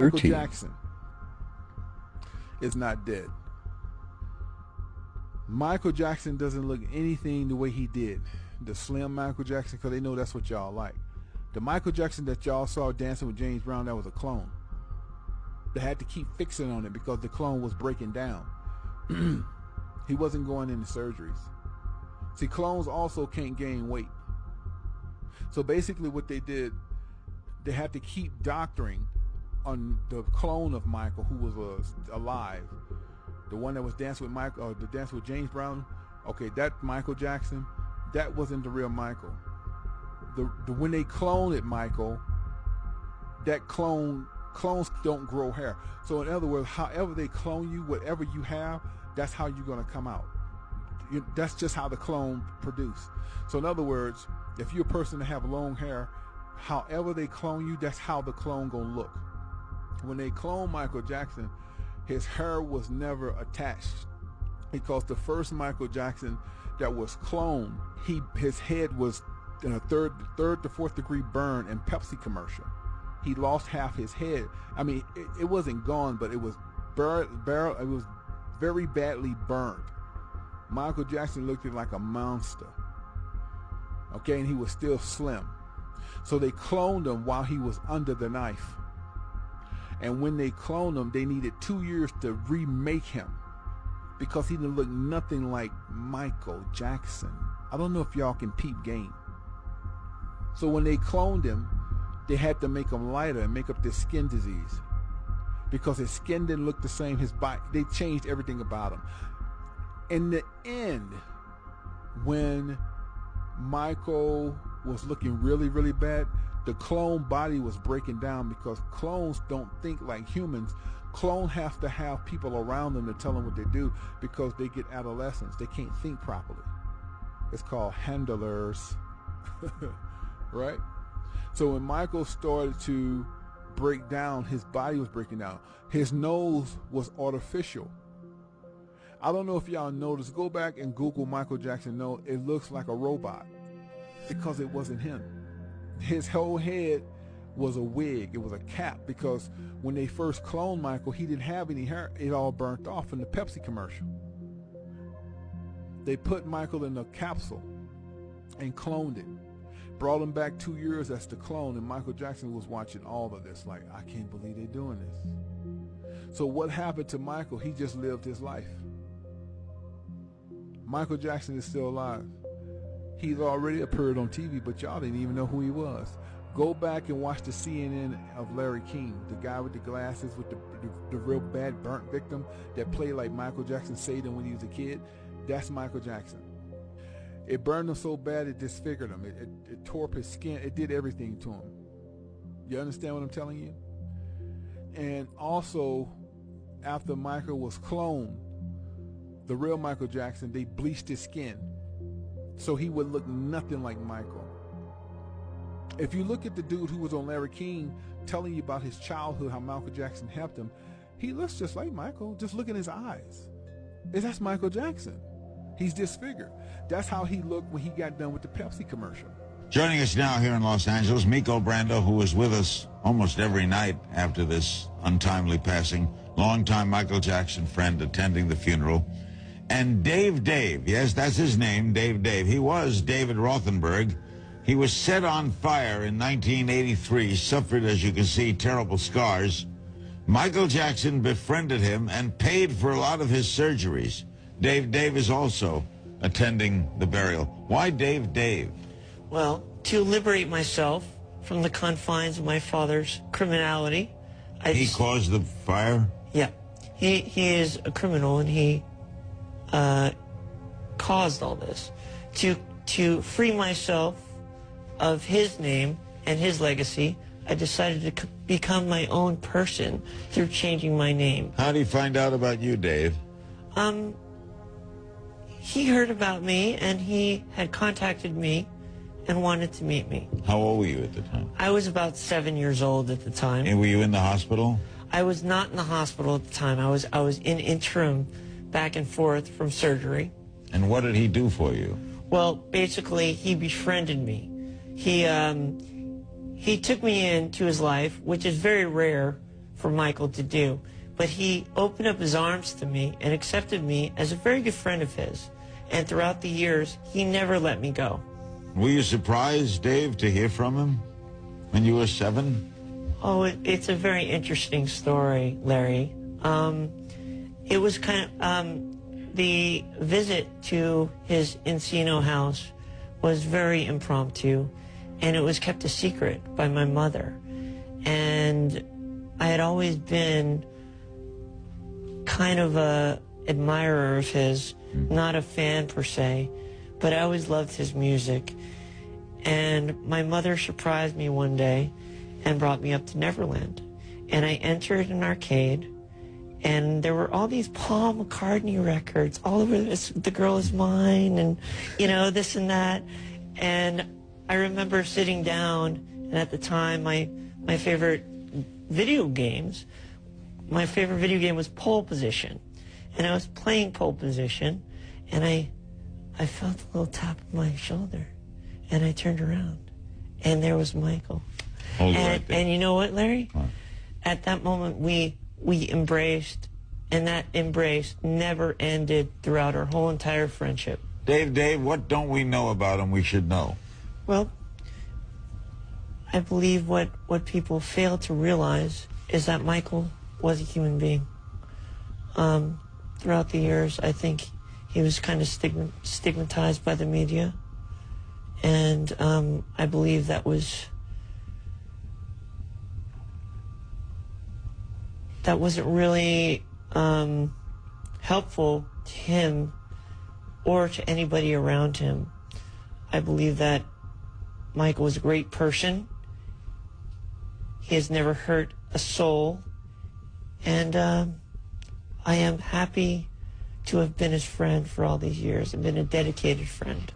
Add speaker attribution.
Speaker 1: Michael Jackson is not dead. Michael Jackson doesn't look anything the way he did. The slim Michael Jackson, because they know that's what y'all like. The Michael Jackson that y'all saw dancing with James Brown, that was a clone. They had to keep fixing on it because the clone was breaking down. He wasn't going into surgeries. See, clones also can't gain weight. So basically what they did, they had to keep doctoring on the clone of Michael who was alive. The one that was dancing with Michael, or the dance with James Brown. Okay, that Michael Jackson, that wasn't the real Michael. When they cloned it, Michael, that clones don't grow hair. So in other words, however they clone you, whatever you have, that's how you're going to come out. That's just how the clone produced. So in other words, if you're a person that have long hair, however they clone you, that's how the clone going to look. When they cloned Michael Jackson, his hair was never attached, because the first Michael Jackson that was cloned, his head was in a third to fourth degree burn in Pepsi commercial. He lost half his head. I mean, it wasn't gone, but it was it was very badly burned. Michael Jackson looked like a monster. Okay, and he was still slim. So they cloned him while he was under the knife. And when they cloned him, they needed 2 years to remake him, because he didn't look nothing like Michael Jackson. I don't know if y'all can peep game. So when they cloned him, they had to make him lighter and make up this skin disease, because his skin didn't look the same. His body, they changed everything about him. In the end, when Michael was looking really, really bad, the clone body was breaking down, because clones don't think like humans. Clones have to have people around them to tell them what they do, because they get adolescence. They can't think properly. It's called handlers. Right? So when Michael started to break down, his body was breaking down. His nose was artificial. I don't know if y'all noticed. Go back and Google Michael Jackson nose. It looks like a robot, because it wasn't him. His whole head was a wig. It was a cap, because when they first cloned Michael, he didn't have any hair. It all burnt off in the Pepsi commercial. They put Michael in a capsule and cloned it. Brought him back 2 years as the clone, and Michael Jackson was watching all of this like, I can't believe they're doing this. So what happened to Michael? He just lived his life. Michael Jackson is still alive. He's already appeared on TV, but y'all didn't even know who he was. Go back and watch the CNN of Larry King, the guy with the glasses, with the real bad burnt victim that played like Michael Jackson saved him when he was a kid. That's Michael Jackson. It burned him so bad it disfigured him. It tore up his skin. It did everything to him. You understand what I'm telling you? And also, after Michael was cloned, the real Michael Jackson, they bleached his skin so he would look nothing like Michael. If you look at the dude who was on Larry King telling you about his childhood, how Michael Jackson helped him, he looks just like Michael. Just look in his eyes. That's Michael Jackson. He's disfigured. That's how he looked when he got done with the Pepsi commercial.
Speaker 2: Joining us now here in Los Angeles, Miko Brando, who was with us almost every night after this untimely passing, longtime Michael Jackson friend attending the funeral, and Dave, yes, that's his name, Dave. He was David Rothenberg. He was set on fire in 1983, suffered, as you can see, terrible scars. Michael Jackson befriended him and paid for a lot of his surgeries. Dave is also attending the burial. Why Dave?
Speaker 3: Well, to liberate myself from the confines of my father's criminality.
Speaker 2: He caused the fire?
Speaker 3: Yeah. He is a criminal, and he caused all this. To free myself of his name and his legacy, I decided to become my own person through changing my name.
Speaker 2: How did he find out about you, Dave?
Speaker 3: He heard about me, and he had contacted me and wanted to meet me.
Speaker 2: How old were you at the time?
Speaker 3: I was about 7 years old at the time.
Speaker 2: And were you in the hospital?
Speaker 3: I was not in the hospital at the time. I was in interim back and forth from surgery.
Speaker 2: And what did he do for you?
Speaker 3: Well, basically, he befriended me. He took me into his life, which is very rare for Michael to do. But he opened up his arms to me and accepted me as a very good friend of his. And throughout the years, he never let me go.
Speaker 2: Were you surprised, Dave, to hear from him when you were 7?
Speaker 3: Oh, it's a very interesting story, Larry. It was kind of, the visit to his Encino house was very impromptu, and it was kept a secret by my mother. And I had always been kind of a admirer of his, not a fan per se, but I always loved his music. And my mother surprised me one day and brought me up to Neverland. And I entered an arcade, and there were all these Paul McCartney records all over this, The Girl Is Mine, and, you know, this and that. And I remember sitting down, and at the time, my favorite video games, my favorite video game was Pole Position. And I was playing Pole Position, and I felt a little tap on my shoulder, and I turned around, and there was Michael. And you know what, Larry?
Speaker 2: What?
Speaker 3: At that moment, we embraced, and that embrace never ended throughout our whole entire friendship.
Speaker 2: Dave, what don't we know about him we should know?
Speaker 3: Well, I believe what people fail to realize is that Michael was a human being. Throughout the years, I think he was kind of stigmatized by the media, and I believe that wasn't really helpful to him or to anybody around him. I believe that Michael was a great person. He has never hurt a soul, and I am happy to have been his friend for all these years and been a dedicated friend.